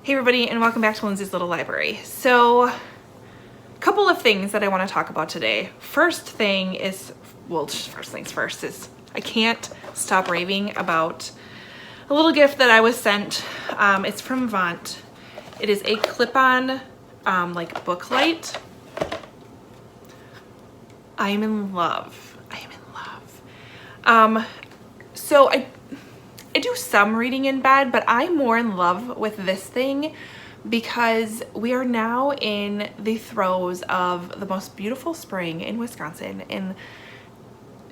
Hey everybody, and welcome back to Lindsey's Little Library. So, a couple of things that I want to talk about today. First things first is I can't stop raving about a little gift that I was sent. It's from Vont. It is a clip-on like book light. I am in love. So I do some reading in bed, but I'm more in love with this thing because we are now in the throes of the most beautiful spring in Wisconsin. And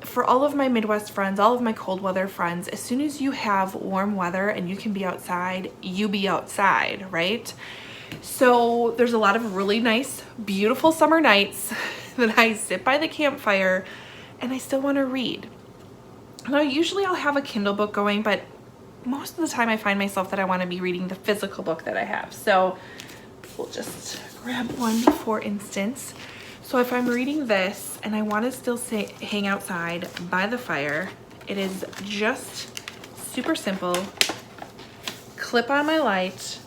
for all of my Midwest friends, all of my cold weather friends, as soon as you have warm weather and you can be outside, you be outside, right? So there's a lot of really nice, beautiful summer nights that I sit by the campfire and I still want to read. Now, usually I'll have a Kindle book going, but most of the time I find myself that I want to be reading the physical book that I have. So we'll just grab one for instance. So if I'm reading this and I want to still hang outside by the fire, it is just super simple. Clip on my light,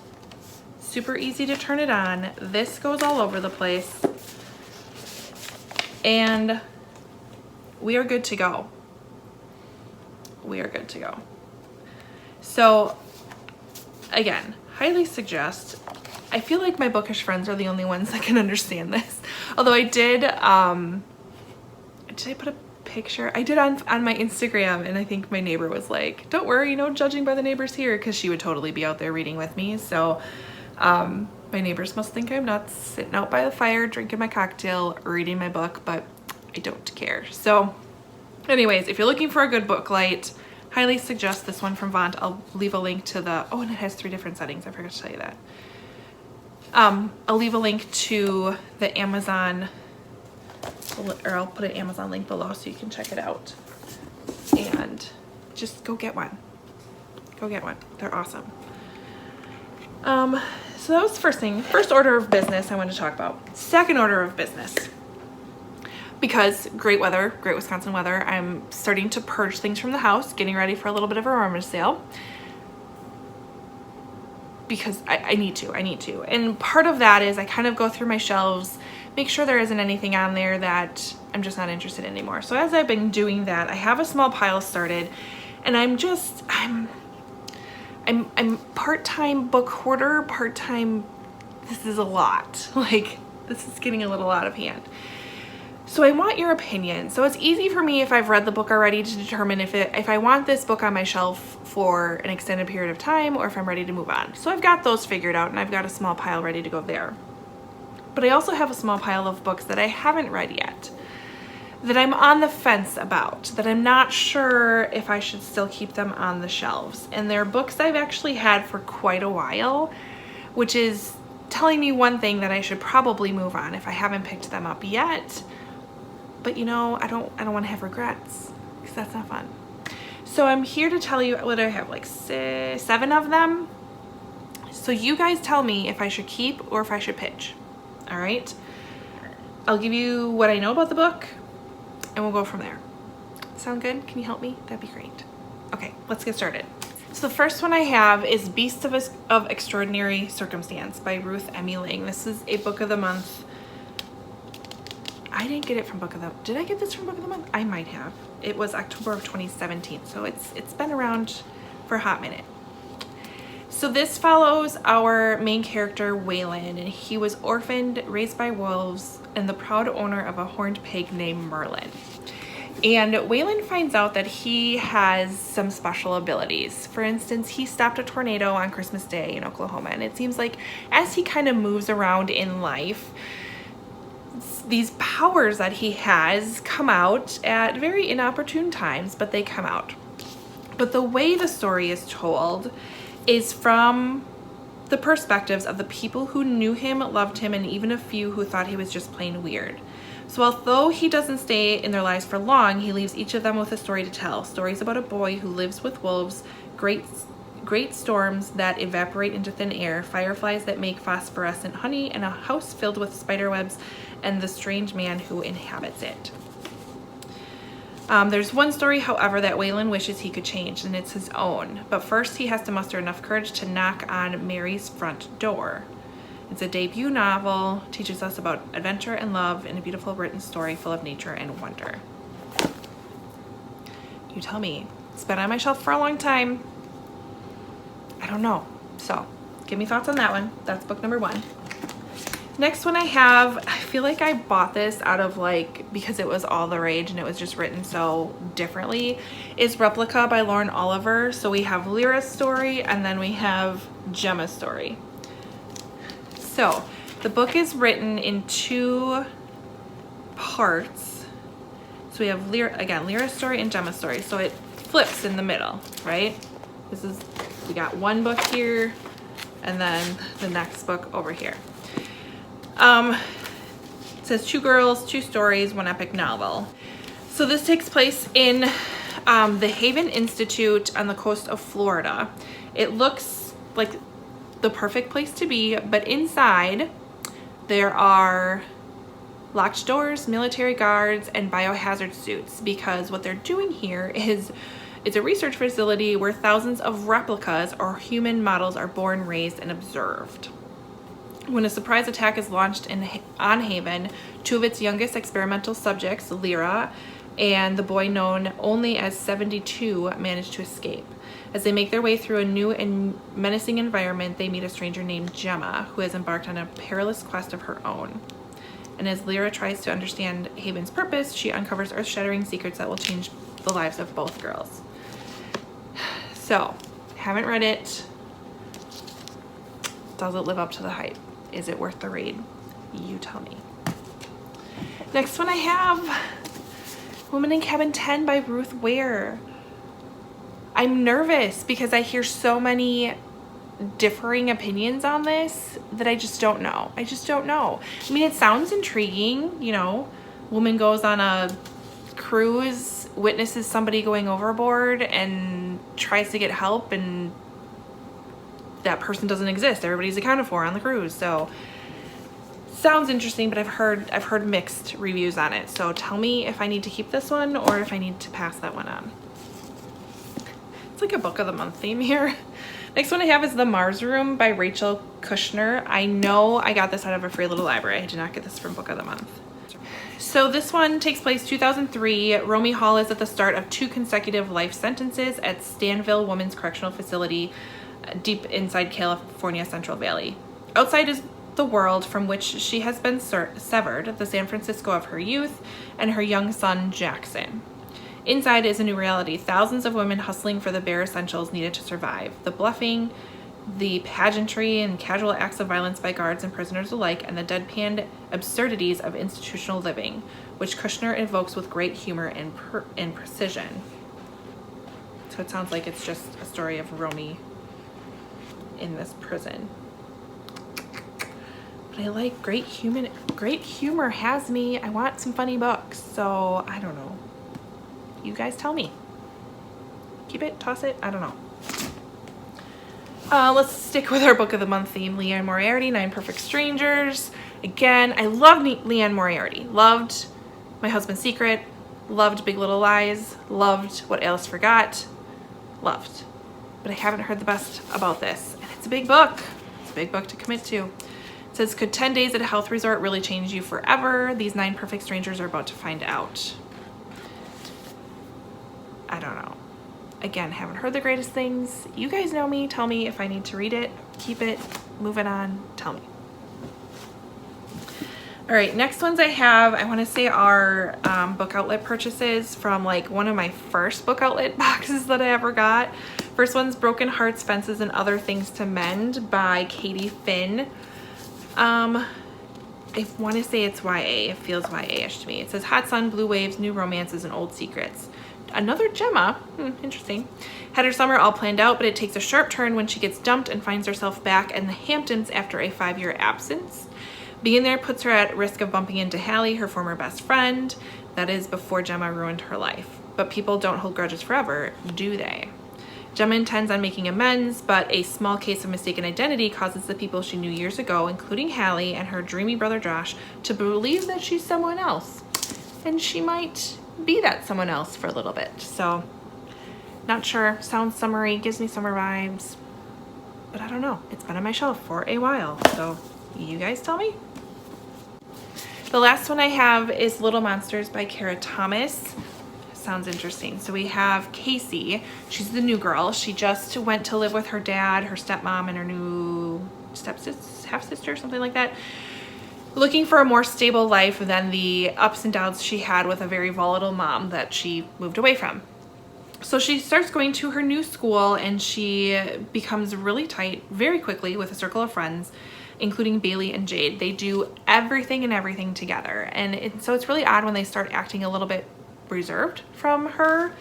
super easy to turn it on. This goes all over the place. And we are good to go. We are good to go. So again, highly suggest. I feel like my bookish friends are the only ones that can understand this. Although I did I put a picture? I did on my Instagram, and I think my neighbor was like, don't worry, no judging by the neighbors here, because she would totally be out there reading with me. So my neighbors must think I'm nuts, sitting out by the fire, drinking my cocktail, reading my book, but I don't care. So anyways, if you're looking for a good book light, highly suggest this one from Vont. I'll leave a link to the, oh, and it has 3 different settings. I forgot to tell you that. I'll leave a link to the Amazon, or I'll put an Amazon link below so you can check it out. And just go get one. Go get one. They're awesome. So that was the first thing. First order of business I wanted to talk about. Second order of business. Because great weather, great Wisconsin weather, I'm starting to purge things from the house, getting ready for a little bit of a rummage sale. Because I need to. And part of that is I kind of go through my shelves, make sure there isn't anything on there that I'm just not interested in anymore. So as I've been doing that, I have a small pile started, and I'm part-time book hoarder, part-time, this is a lot. Like, this is getting a little out of hand. So I want your opinion. So it's easy for me if I've read the book already to determine if I want this book on my shelf for an extended period of time or if I'm ready to move on. So I've got those figured out, and I've got a small pile ready to go there. But I also have a small pile of books that I haven't read yet, that I'm on the fence about, that I'm not sure if I should still keep them on the shelves. And they're books I've actually had for quite a while, which is telling me one thing, that I should probably move on if I haven't picked them up yet. But you know, I don't want to have regrets, because that's not fun. So I'm here to tell you, what do I have, like 7 of them? So you guys tell me if I should keep or if I should pitch. All right? I'll give you what I know about the book, and we'll go from there. Sound good? Can you help me? That'd be great. Okay, let's get started. So the first one I have is Beasts of Extraordinary Circumstance by Ruth Emiliang. This is a book of the month. I didn't get it from Book of the Month. Did I get this from Book of the Month? I might have. It was October of 2017, so it's been around for a hot minute. So this follows our main character, Waylon, and he was orphaned, raised by wolves, and the proud owner of a horned pig named Merlin. And Waylon finds out that he has some special abilities. For instance, he stopped a tornado on Christmas Day in Oklahoma, and it seems like as he kind of moves around in life, these powers that he has come out at very inopportune times, but they come out. But the way the story is told is from the perspectives of the people who knew him, loved him, and even a few who thought he was just plain weird. So although he doesn't stay in their lives for long, he leaves each of them with a story to tell. Stories about a boy who lives with wolves, great storms that evaporate into thin air, fireflies that make phosphorescent honey, and a house filled with spider webs, and the strange man who inhabits it. There's one story, however, that Waylon wishes he could change, and it's his own. But first, he has to muster enough courage to knock on Mary's front door. It's a debut novel, teaches us about adventure and love in a beautiful written story full of nature and wonder. You tell me. It's been on my shelf for a long time. I don't know. So, give me thoughts on that one. That's book number 1. Next one I have, I feel like I bought this out of because it was all the rage and it was just written so differently, is Replica by Lauren Oliver. So we have Lyra's story and then we have Gemma's story. So the book is written in 2 parts. So we have Lyra's story and Gemma's story. So it flips in the middle, right? We got one book here and then the next book over here. It says 2 girls, 2 stories, 1 epic novel. So this takes place in the Haven Institute on the coast of Florida. It looks like the perfect place to be, but inside there are locked doors, military guards, and biohazard suits, because what they're doing here is it's a research facility where thousands of replicas or human models are born, raised, and observed. When a surprise attack is launched on Haven, 2 of its youngest experimental subjects, Lyra and the boy known only as 72, manage to escape. As they make their way through a new and menacing environment, they meet a stranger named Gemma, who has embarked on a perilous quest of her own. And as Lyra tries to understand Haven's purpose, she uncovers earth-shattering secrets that will change the lives of both girls. So, haven't read it. Does it live up to the hype? Is it worth the read? You tell me. Next one I have, Woman in Cabin 10 by Ruth Ware. I'm nervous because I hear so many differing opinions on this that I just don't know. I just don't know. I mean, it sounds intriguing, you know. Woman goes on a cruise, witnesses somebody going overboard and tries to get help, and that person doesn't exist. Everybody's accounted for on the cruise. So sounds interesting, but I've heard mixed reviews on it. So tell me if I need to keep this one or if I need to pass that one on. It's like a book of the month theme here. Next one I have is The Mars Room by Rachel Kushner. I know I got this out of a free little library. I did not get this from book of the month. So this one takes place 2003. Romy Hall is at the start of 2 consecutive life sentences at Stanville Women's Correctional Facility, deep inside California Central Valley. Outside is the world from which she has been severed, the San Francisco of her youth, and her young son, Jackson. Inside is a new reality, thousands of women hustling for the bare essentials needed to survive. The bluffing, the pageantry, and casual acts of violence by guards and prisoners alike, and the deadpan absurdities of institutional living, which Kushner evokes with great humor and precision. So it sounds like it's just a story of Romy in this prison. But I like great humor has me. I want some funny books, so I don't know. You guys tell me. Keep it, toss it, I don't know. Let's stick with our book of the month theme, Liane Moriarty, 9 Perfect Strangers. Again, I love Liane Moriarty. Loved My Husband's Secret. Loved Big Little Lies. Loved What Alice Forgot. Loved. But I haven't heard the best about this. And it's a big book. It's a big book to commit to. It says, could 10 days at a health resort really change you forever? These 9 perfect strangers are about to find out. I don't know. Again, haven't heard the greatest things. You guys know me. Tell me if I need to read it, keep it, move it on. Tell me. All right, next ones I have, I want to say are book outlet purchases from like one of my first book outlet boxes that I ever got. First one's Broken Hearts, Fences, and Other Things to Mend by Katie Finn. I want to say it's YA. It feels YA-ish to me. It says Hot Sun, Blue Waves, New Romances, and Old Secrets. Another Gemma, interesting, had her summer all planned out, but it takes a sharp turn when she gets dumped and finds herself back in the Hamptons after a 5-year absence. Being there puts her at risk of bumping into Hallie, her former best friend. That is before Gemma ruined her life. But people don't hold grudges forever, do they? Gemma intends on making amends, but a small case of mistaken identity causes the people she knew years ago, including Hallie and her dreamy brother Josh, to believe that she's someone else. And she might be that someone else for a little bit. So not sure, sounds summery, gives me summer vibes, but I don't know. It's been on my shelf for a while, so you guys tell me. The last one I have is Little Monsters by Kara Thomas. Sounds interesting. So we have Casey. She's the new girl. She just went to live with her dad, her stepmom, and her new half-sister, something like that. Looking for a more stable life than the ups and downs she had with a very volatile mom that she moved away from. So she starts going to her new school, and she becomes really tight very quickly with a circle of friends, including Bailey and Jade. They do everything and everything together. And so it's really odd when they start acting a little bit reserved from her.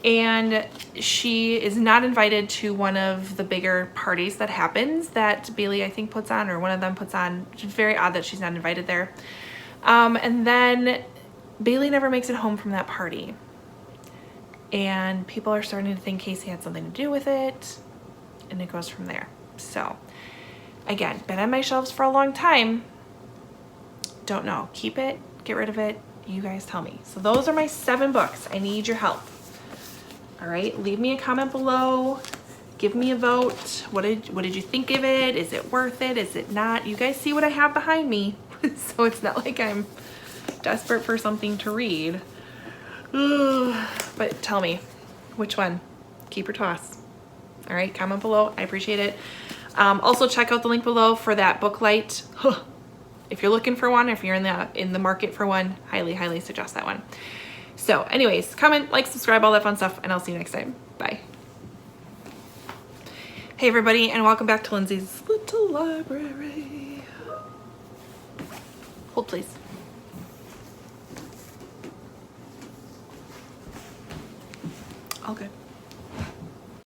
And she is not invited to one of the bigger parties that happens that Bailey, I think, puts on, or one of them puts on. It's very odd that she's not invited there. And then Bailey never makes it home from that party. And people are starting to think Casey had something to do with it. And it goes from there. So again, been on my shelves for a long time. Don't know. Keep it, get rid of it. You guys tell me. So those are my 7 books. I need your help. All right, leave me a comment below. Give me a vote. What did you think of it? Is it worth it? Is it not? You guys see what I have behind me. So it's not like I'm desperate for something to read. But tell me, which one? Keep or toss. All right, comment below. I appreciate it. Also check out the link below for that book light. If you're looking for one, if you're in the market for one, highly suggest that one. So anyways, comment, like, subscribe, all that fun stuff, and I'll see you next time. Bye. Hey everybody, and welcome back to Lindsey's Little Library. Hold please. All good.